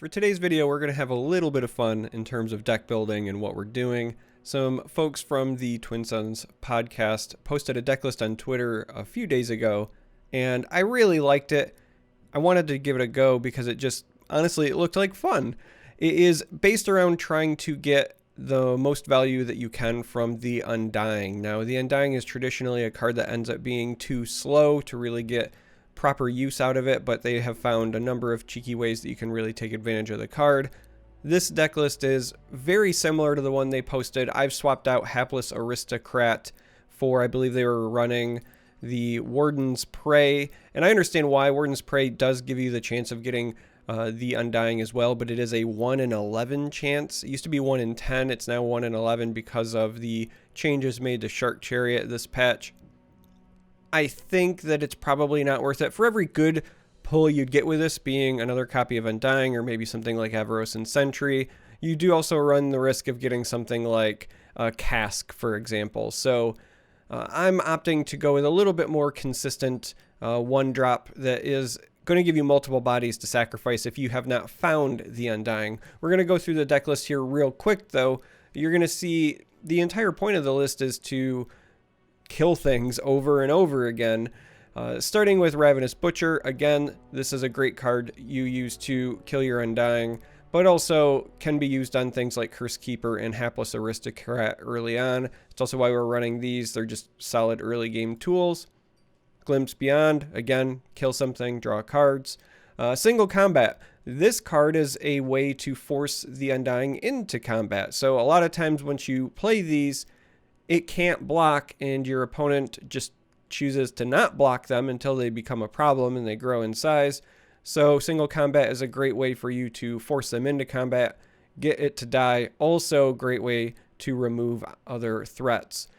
For today's video, we're going to have a little bit of fun in terms of deck building and what we're doing. Some folks from the Twin Sunz Podcast posted a deck list on Twitter a few days ago, and I really liked it. I wanted to give it a go because it just, honestly, it looked like fun. It is based around trying to get the most value that you can from the Undying. Now, the Undying is traditionally a card that ends up being too slow to really get proper use out of it, but they have found a number of cheeky ways that you can really take advantage of the card. This deck list is very similar to the one they posted. I've swapped out Hapless Aristocrat for, I believe they were running the Warden's Prey, and I understand why. Warden's Prey does give you the chance of getting the Undying as well, but it is a 1 in 11 chance. It used to be 1 in 10. It's now 1 in 11 because of the changes made to Shark Chariot this patch. I think that it's probably not worth it. For every good pull you'd get with this being another copy of Undying or maybe something like Avaros and Sentry, you do also run the risk of getting something like a Cask, for example. So I'm opting to go with a little bit more consistent one drop that is going to give you multiple bodies to sacrifice if you have not found the Undying. We're going to go through the deck list here real quick, though. You're going to see the entire point of the list is to kill things over and over again. Starting with Ravenous Butcher. Again, this is a great card you use to kill your Undying, but also can be used on things like Curse Keeper and Hapless Aristocrat early on. It's also why we're running these. They're just solid early game tools. Glimpse Beyond. Again, kill something, draw cards. Single Combat. This card is a way to force the Undying into combat. So a lot of times once you play these, it can't block and your opponent just chooses to not block them until they become a problem and they grow in size. So single combat is a great way for you to force them into combat, get it to die. Also a great way to remove other threats.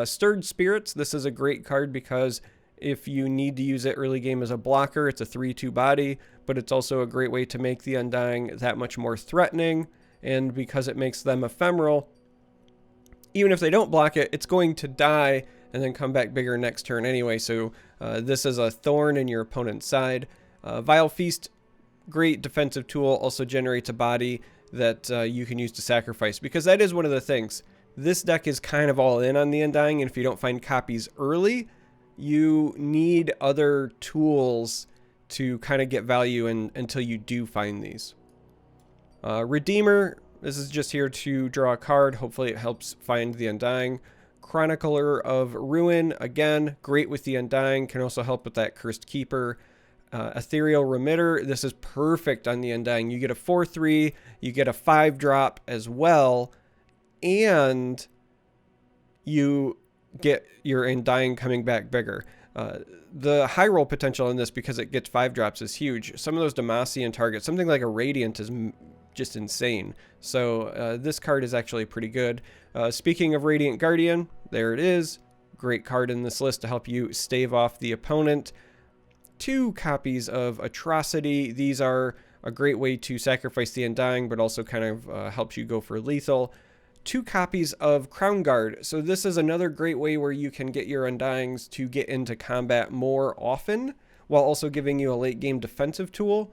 Stirred Spirits. This is a great card because if you need to use it early game as a blocker, it's a 3/2 body, but it's also a great way to make the Undying that much more threatening. And because it makes them ephemeral, even if they don't block it, it's going to die and then come back bigger next turn anyway. So this is a thorn in your opponent's side. Vile Feast, great defensive tool, also generates a body that you can use to sacrifice, because that is one of the things. This deck is kind of all in on the Undying, and if you don't find copies early, you need other tools to kind of get value until you do find these. Redeemer. This is just here to draw a card. Hopefully it helps find the Undying. Chronicler of Ruin. Again, great with the Undying. Can also help with that Cursed Keeper. Ethereal Remitter. This is perfect on the Undying. You get a 4/3. You get a 5-drop as well. And you get your Undying coming back bigger. The high roll potential in this, because it gets 5-drops, is huge. Some of those Demacian targets, something like a Radiant, is just insane. So this card is actually pretty good. Speaking of Radiant Guardian, there it is. Great card in this list to help you stave off the opponent. 2 copies of Atrocity. These are a great way to sacrifice the Undying, but also kind of helps you go for lethal. 2 copies of Crown Guard. So this is another great way where you can get your Undyings to get into combat more often, while also giving you a late game defensive tool.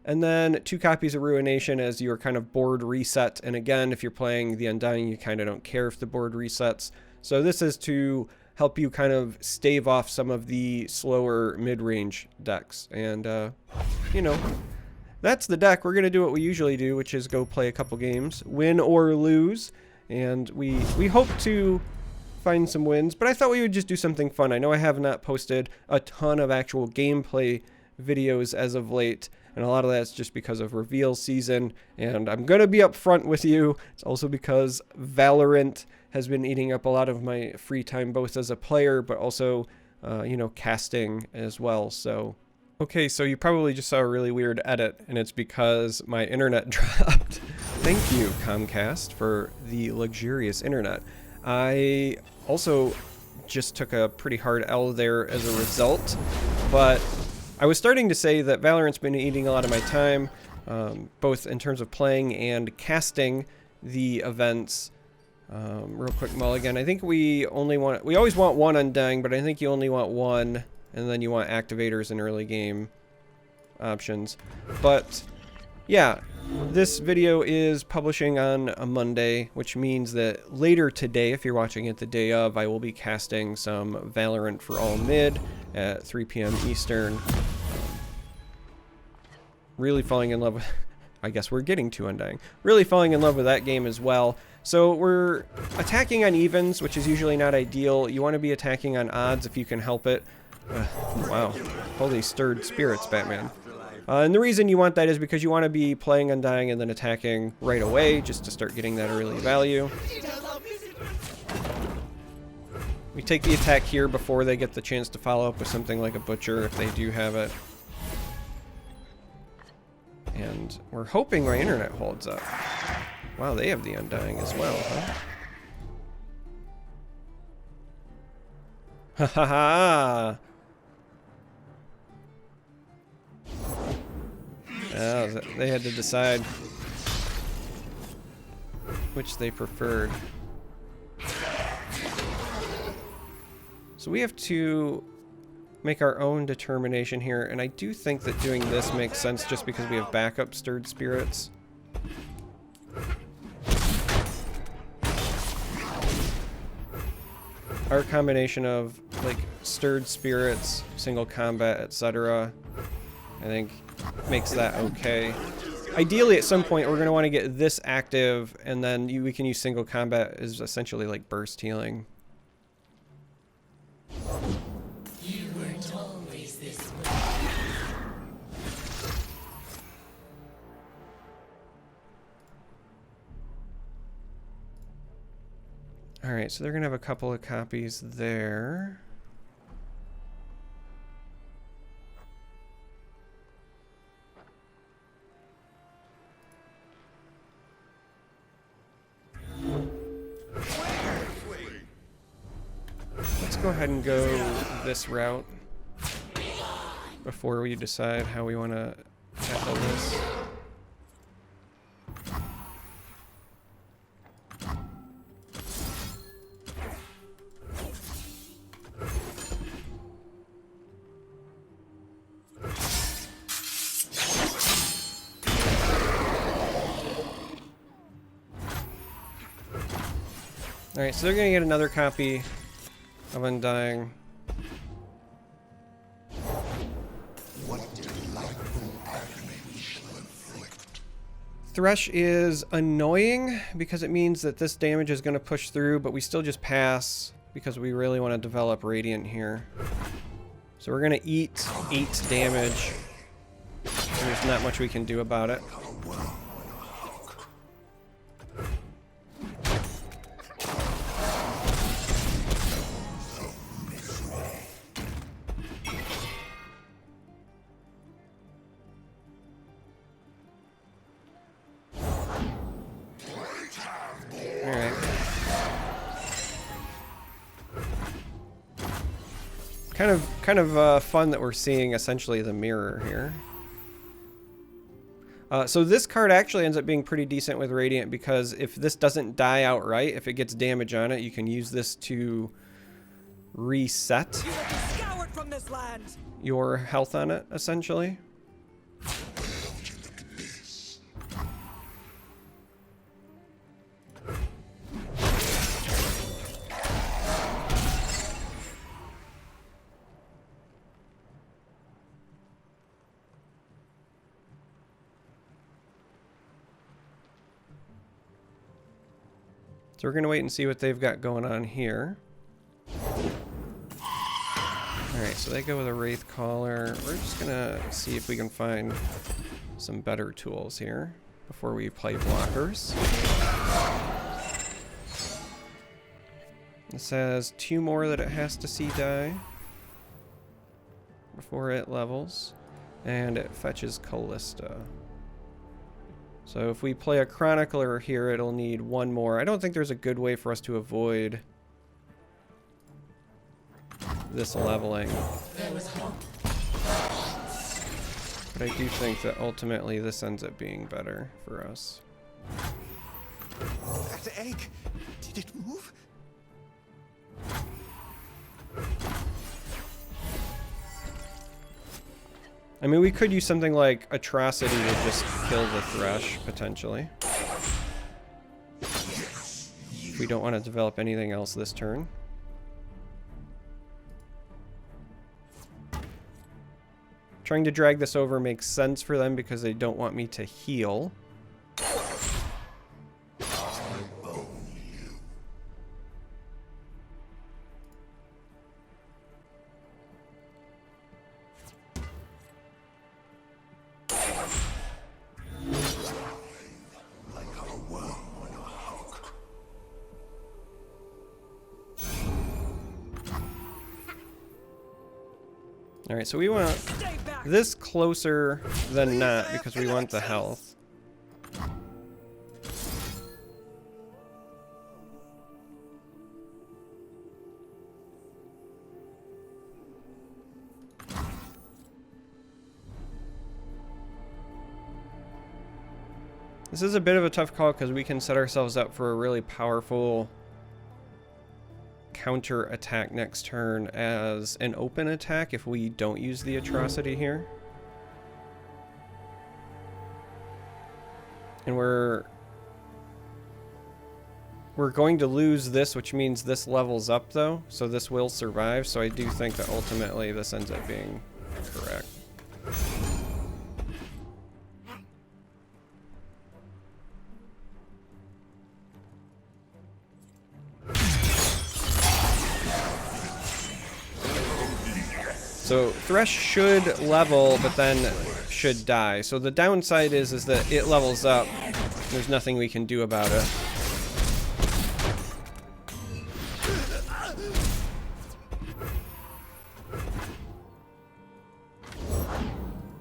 And then 2 copies of Ruination as your kind of board reset. And again, if you're playing the Undying, you kind of don't care if the board resets. So this is to help you kind of stave off some of the slower mid-range decks. And, you know, that's the deck. We're going to do what we usually do, which is go play a couple games, win or lose. And we hope to find some wins, but I thought we would just do something fun. I know I have not posted a ton of actual gameplay videos as of late, and a lot of that's just because of reveal season, and I'm going to be upfront with you. It's also because Valorant has been eating up a lot of my free time, both as a player, but also, you know, casting as well. So, okay, so you probably just saw a really weird edit, and it's because my internet dropped. Thank you, Comcast, for the luxurious internet. I also just took a pretty hard L there as a result, but I was starting to say that Valorant's been eating a lot of my time, both in terms of playing and casting the events. Real quick mulligan. I think we always want 1 Undying, but I think you only want 1, and then you want activators and early game options. But yeah, this video is publishing on a Monday, which means that later today, if you're watching it the day of, I will be casting some Valorant for All Mid at 3 p.m. Eastern. Really falling in love with... I guess we're getting to Undying. Really falling in love with that game as well. So we're attacking on evens, which is usually not ideal. You want to be attacking on odds if you can help it. Wow. Holy stirred spirits, Batman. And the reason you want that is because you want to be playing Undying and then attacking right away, just to start getting that early value. We take the attack here before they get the chance to follow up with something like a Butcher, if they do have it. And we're hoping my internet holds up. Wow, they have the Undying as well, huh? Ha ha ha! They had to decide which they preferred. So we have to make our own determination here, and I do think that doing this makes sense just because we have backup stirred spirits. Our combination of like stirred spirits, single combat, etc., I think makes that okay. Ideally, at some point, we're going to want to get this active, and then we can use single combat as essentially like burst healing. You weren't always this way. Alright, so they're going to have a couple of copies there. Let's go ahead and go this route before we decide how we want to tackle this. Alright, so they're going to get another copy of Undying. Thresh is annoying because it means that this damage is going to push through, but we still just pass because we really want to develop Radiant here. So we're going to eat 8 damage, and there's not much we can do about it. Kind of fun that we're seeing essentially the mirror here. So this card actually ends up being pretty decent with Radiant because if this doesn't die outright, if it gets damage on it, you can use this to reset your health on it, essentially. So we're going to wait and see what they've got going on here. Alright, so they go with a Wraith Caller. We're just going to see if we can find some better tools here before we play blockers. It says 2 more that it has to see die before it levels. And it fetches Callista. So if we play a Chronicler here, it'll need 1 more. I don't think there's a good way for us to avoid this leveling. But I do think that ultimately this ends up being better for us. That egg, did it move? I mean, we could use something like Atrocity to just kill the Thresh, potentially. If we don't want to develop anything else this turn. Trying to drag this over makes sense for them because they don't want me to heal. Alright, so we want this closer than not because we want the health. This is a bit of a tough call because we can set ourselves up for a really powerful counter attack next turn as an open attack if we don't use the Atrocity here. And we're going to lose this, which means this levels up though, so this will survive, so I do think that ultimately this ends up being correct. So Thresh should level, but then should die. So the downside is that it levels up. There's nothing we can do about it.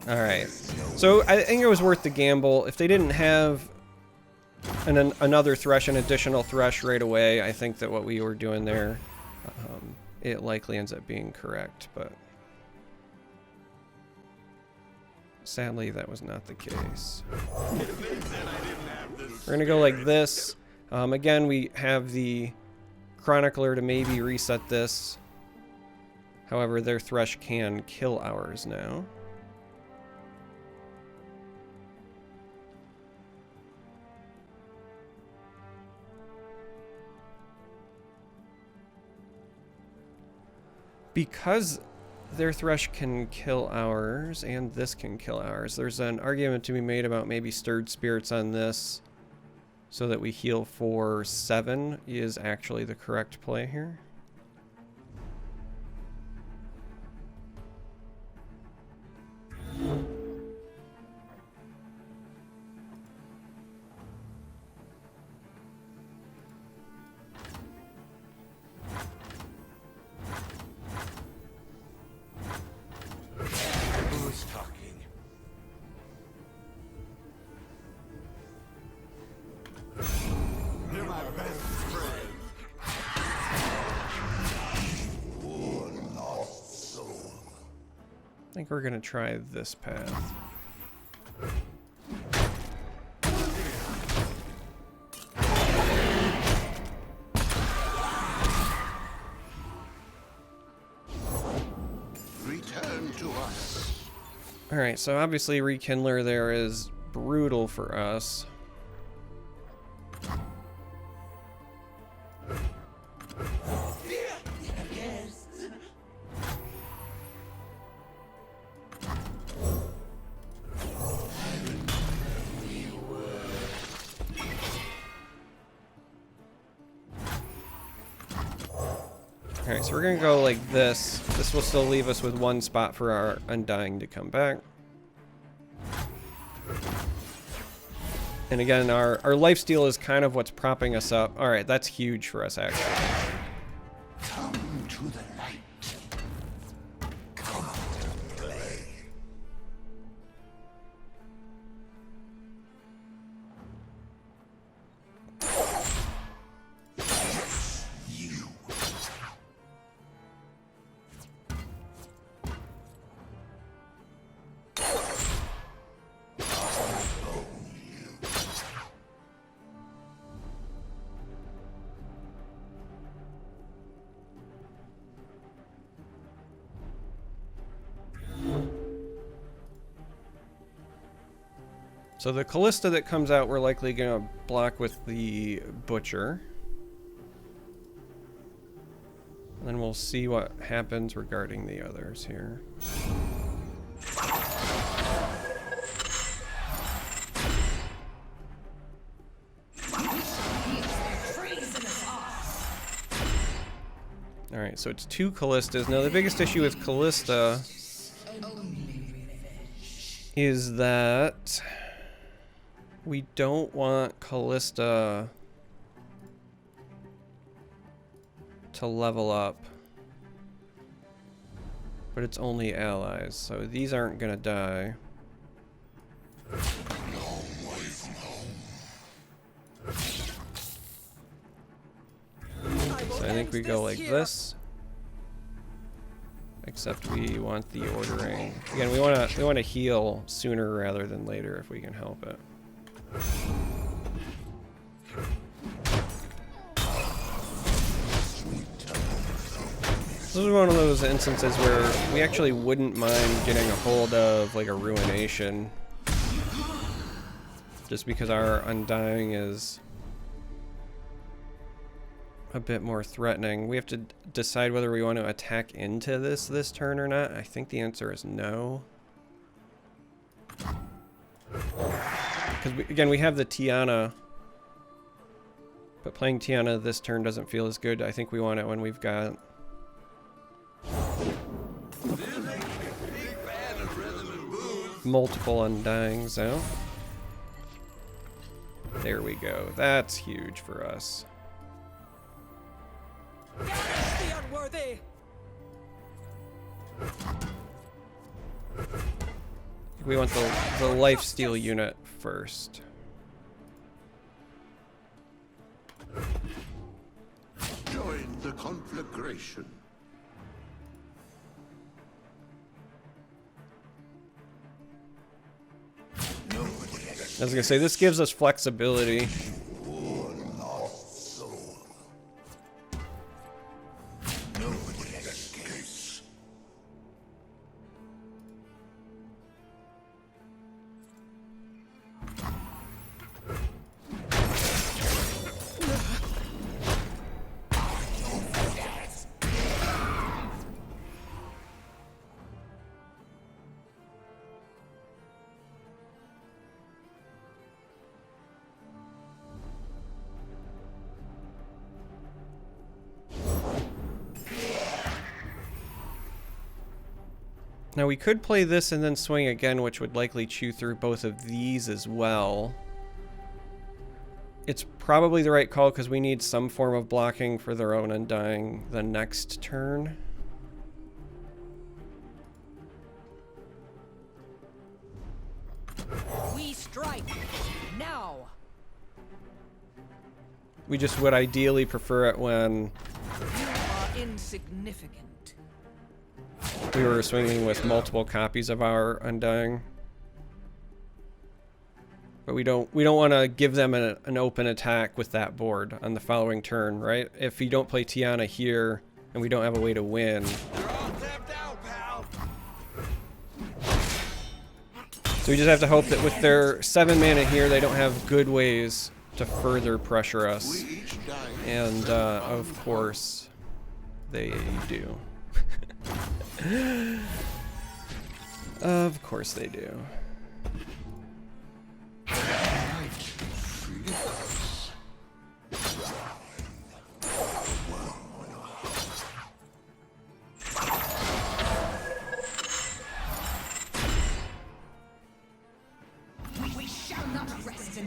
Alright. So I think it was worth the gamble. If they didn't have another Thresh, an additional Thresh right away, I think that what we were doing there, it likely ends up being correct, but sadly, that was not the case. We're going to go like this. Again, we have the Chronicler to maybe reset this. However, their Thresh can kill ours now. Because their Thresh can kill ours, and this can kill ours, there's an argument to be made about maybe Stirred Spirits on this so that we heal for 7 is actually the correct play here. I think we're gonna try this path. Return to us. Alright, so obviously Rekindler there is brutal for us. Alright, so we're gonna go like this. This will still leave us with one spot for our Undying to come back. And again, our lifesteal is kind of what's propping us up. Alright, that's huge for us actually. Come to the light. Come to play. You. So the Callista that comes out, we're likely going to block with the Butcher. And then we'll see what happens regarding the others here. Alright, so it's 2 Callistas. Now the biggest issue with Callista is that we don't want Callista to level up. But it's only allies, so these aren't gonna die. So I think we go like this. Except we want the ordering. Again, we want to heal sooner rather than later if we can help it. This is one of those instances where we actually wouldn't mind getting a hold of like a Ruination. Just because our Undying is a bit more threatening. We have to decide whether we want to attack into this turn or not. I think the answer is no. Because again, we have the Tiana, but playing Tiana this turn doesn't feel as good. I think we want it when we've got multiple Undyings out. There we go. That's huge for us. The unworthy. We want the lifesteal unit first. Join the conflagration. I was gonna say, this gives us flexibility. Now we could play this and then swing again, which would likely chew through both of these as well. It's probably the right call because we need some form of blocking for their own Undying the next turn. We strike now. We just would ideally prefer it when You are insignificant. we were swinging with multiple copies of our Undying. But we don't want to give them an open attack with that board on the following turn, right? If you don't play Tiana here and we don't have a way to win. So we just have to hope that with their 7 mana here, they don't have good ways to further pressure us. And of course, they do. Of course they do.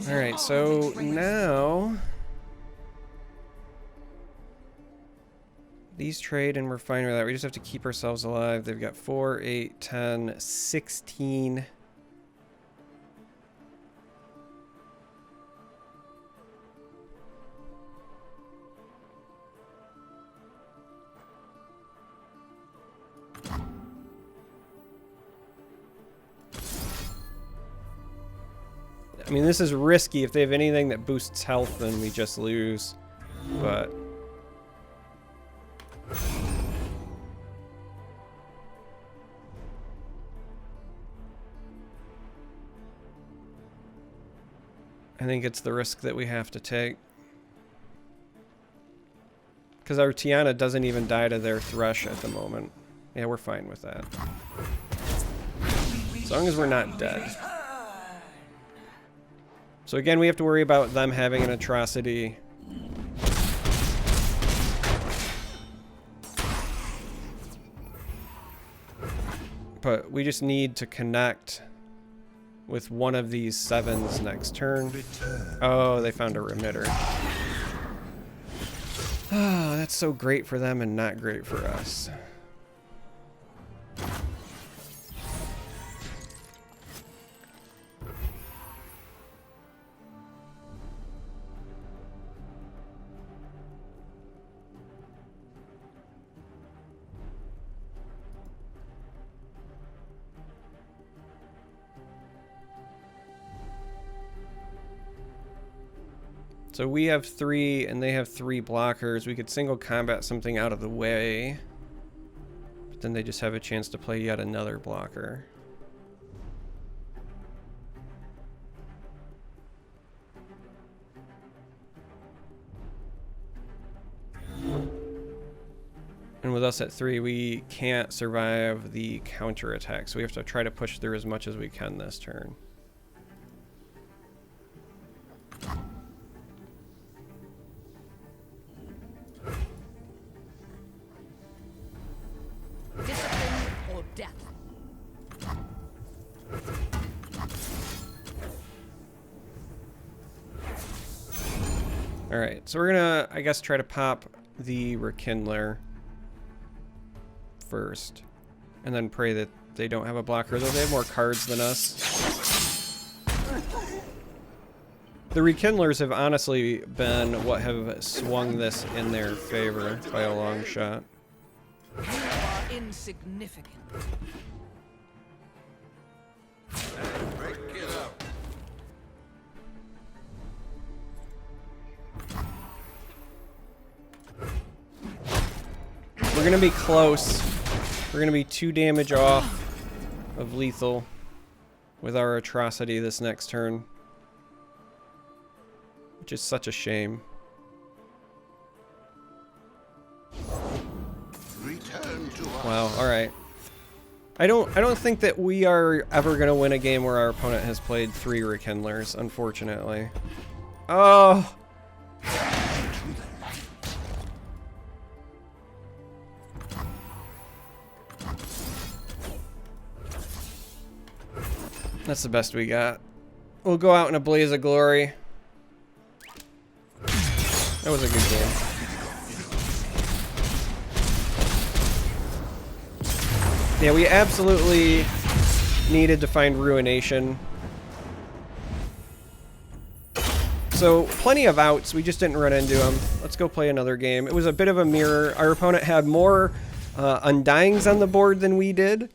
All right, so now these trade and we're fine with that. We just have to keep ourselves alive. They've got 4, 8, 10, 16. I mean, this is risky. If they have anything that boosts health, then we just lose. But I think it's the risk that we have to take. Because our Tiana doesn't even die to their Thresh at the moment. Yeah, we're fine with that. As long as we're not dead. So again, we have to worry about them having an atrocity. But we just need to connect with one of these 7s next turn. Oh, they found a remitter. Oh, that's so great for them and not great for us. So we have 3 and they have 3 blockers. We could single combat something out of the way. But then they just have a chance to play yet another blocker. And with us at 3, we can't survive the counterattack. So we have to try to push through as much as we can this turn. Alright, so we're gonna, I guess, try to pop the Rekindler first. And then pray that they don't have a blocker, though they have more cards than us. The Rekindlers have honestly been what have swung this in their favor by a long shot. You are insignificant. Break it up. We're gonna be close. We're gonna be 2 damage off of lethal with our atrocity this next turn. Which is such a shame. Return to us. Wow, alright. I don't think that we are ever gonna win a game where our opponent has played 3 Rekindlers, unfortunately. Oh! That's the best we got. We'll go out in a blaze of glory. That was a good game. Yeah, we absolutely needed to find Ruination. So, plenty of outs. We just didn't run into them. Let's go play another game. It was a bit of a mirror. Our opponent had more Undyings on the board than we did.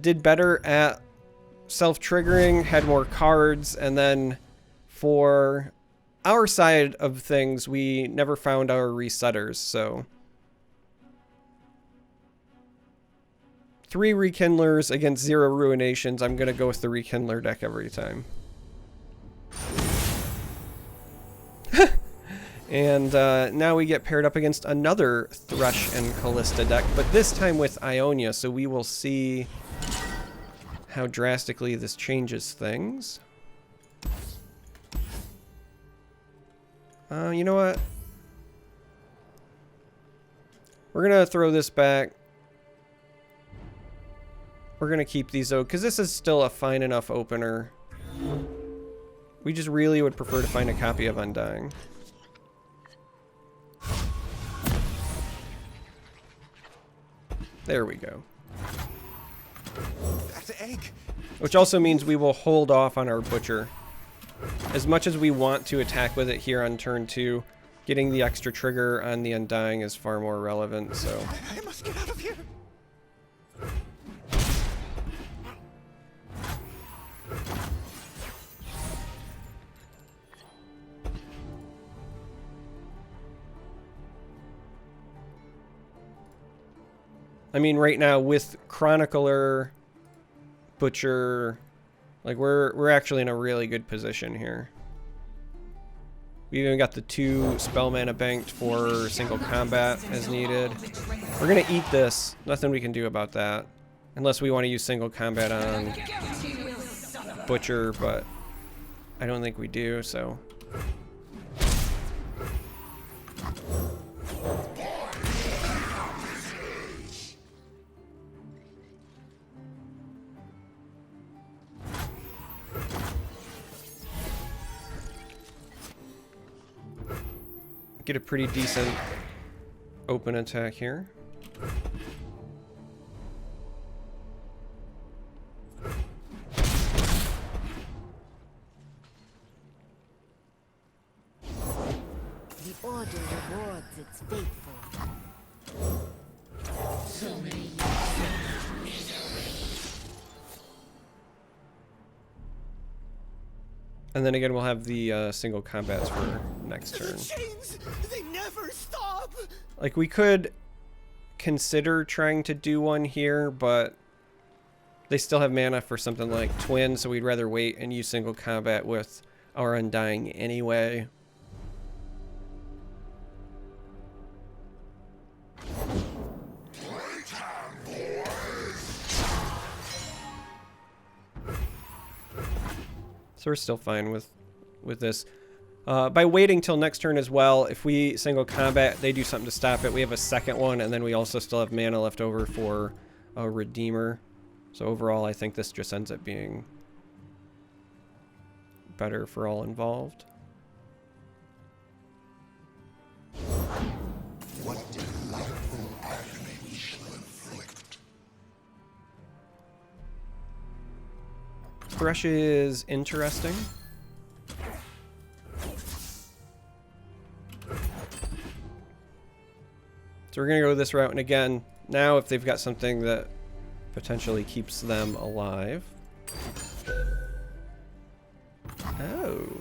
Did better at self-triggering, had more cards, and then for our side of things, we never found our resetters, so 3 Rekindlers against 0 Ruinations. I'm gonna go with the Rekindler deck every time. And now we get paired up against another Thresh and Callista deck, but this time with Ionia, so we will see how drastically this changes things. You know what? We're gonna throw this back. We're gonna keep these though, because this is still a fine enough opener. We just really would prefer to find a copy of Undying. There we go. That egg. Which also means we will hold off on our Butcher. As much as we want to attack with it here on turn 2, getting the extra trigger on the Undying is far more relevant, so. I must get out of here. I mean, right now with Chronicler, Butcher, like we're actually in a really good position here. We even got the 2 spell mana banked for single combat as needed. We're gonna eat this. Nothing we can do about that. Unless we want to use single combat on Butcher, but I don't think we do, so. Get a pretty decent open attack here. The order rewards its faithful. So many And then again, we'll have the single combats for next turn. Chains, they never stop. Like, we could consider trying to do one here, but they still have mana for something like Twin, so we'd rather wait and use single combat with our Undying anyway. So we're still fine with this. By waiting till next turn as well, if we single combat, they do something to stop it. We have a second one, and then we also still have mana left over for a Redeemer. So overall, I think this just ends up being better for all involved. What delightful agony we shall inflict. Thresh is interesting. So we're going to go this route, and again, now if they've got something that potentially keeps them alive. Oh.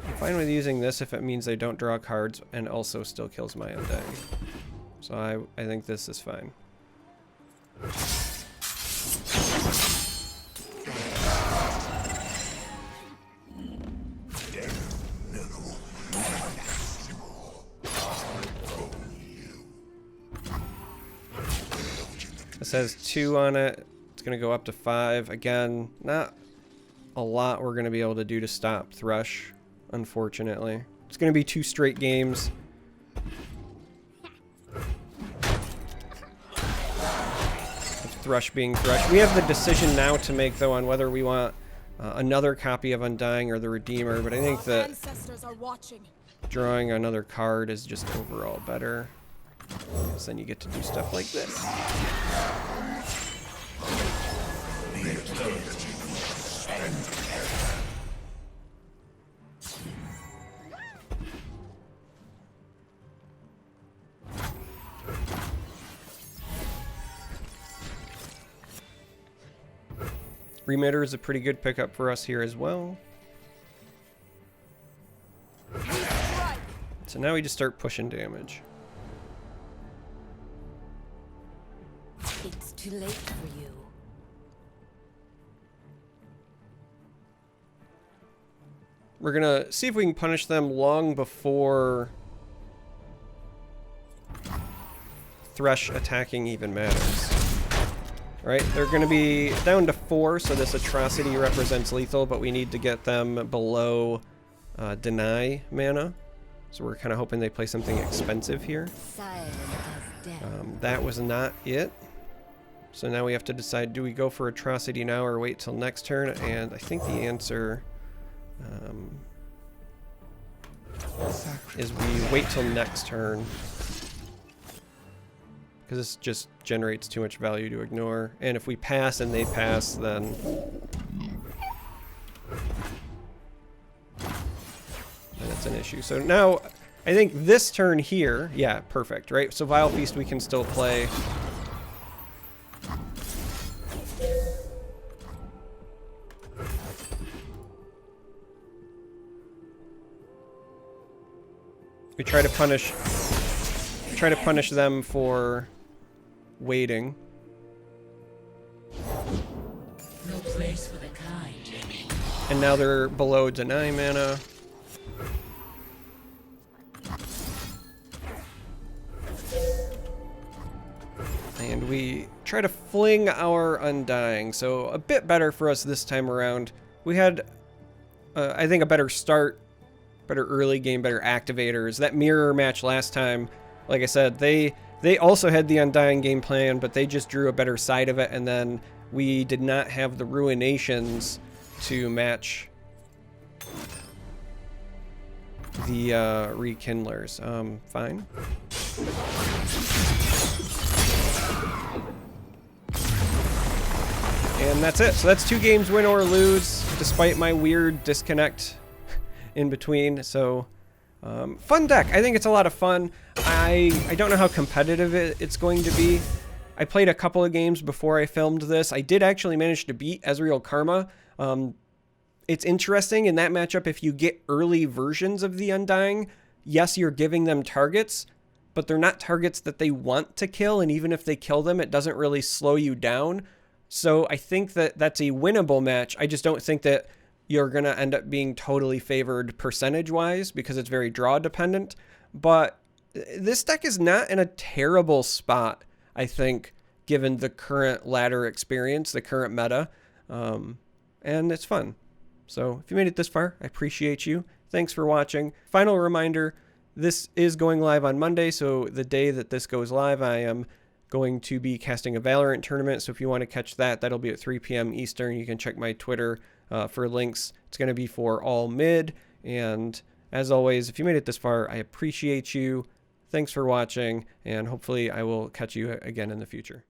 I'm fine with using this if it means they don't draw cards and also still kills my Undying. So I think this is fine. This has 2 on it. It's going to go up to 5. Again, not a lot we're going to be able to do to stop Thresh, unfortunately. It's going to be 2 straight games. Of Thresh being Thresh. We have the decision now to make, though, on whether we want another copy of Undying or the Redeemer, but I think that drawing another card is just overall better. Because then you get to do stuff like this. Remitter is a pretty good pickup for us here as well. So now we just start pushing damage. It's too late for you. We're gonna see if we can punish them long before Thresh attacking even matters. Right? They're gonna be down to 4, so this atrocity represents lethal, but we need to get them below deny mana. So we're kind of hoping they play something expensive here. Silent as death. That was not it. So now we have to decide, do we go for atrocity now or wait till next turn? And I think the answer is we wait till next turn. Because this just generates too much value to ignore. And if we pass and they pass, then it's an issue. So now, I think this turn here, yeah, perfect, right? So Vile Feast we can still play. We try to punish them for waiting. No place for the kind anymore. And now they're below deny mana. And we try to fling our Undying. So a bit better for us this time around. We had, I think, a better start, better early game, better activators. That mirror match last time, like I said, they also had the Undying game plan, but they just drew a better side of it. And then we did not have the Ruinations to match the Rekindlers. Fine. And that's it. So that's 2 games, win or lose, despite my weird disconnect in between. So fun deck. I think it's a lot of fun. I don't know how competitive it's going to be. I played a couple of games before I filmed this. I did actually manage to beat Ezreal Karma. It's interesting in that matchup, if you get early versions of the Undying, yes, you're giving them targets, but they're not targets that they want to kill. And even if they kill them, it doesn't really slow you down. So I think that that's a winnable match. I just don't think that you're going to end up being totally favored percentage-wise because it's very draw-dependent. But this deck is not in a terrible spot, I think, given the current ladder experience, the current meta. And it's fun. So if you made it this far, I appreciate you. Thanks for watching. Final reminder, this is going live on Monday, so the day that this goes live, I am going to be casting a Valorant tournament. So if you want to catch that, that'll be at 3 p.m. Eastern. You can check my Twitter for links. It's going to be for all mid. And as always, if you made it this far, I appreciate you. Thanks for watching, and hopefully I will catch you again in the future.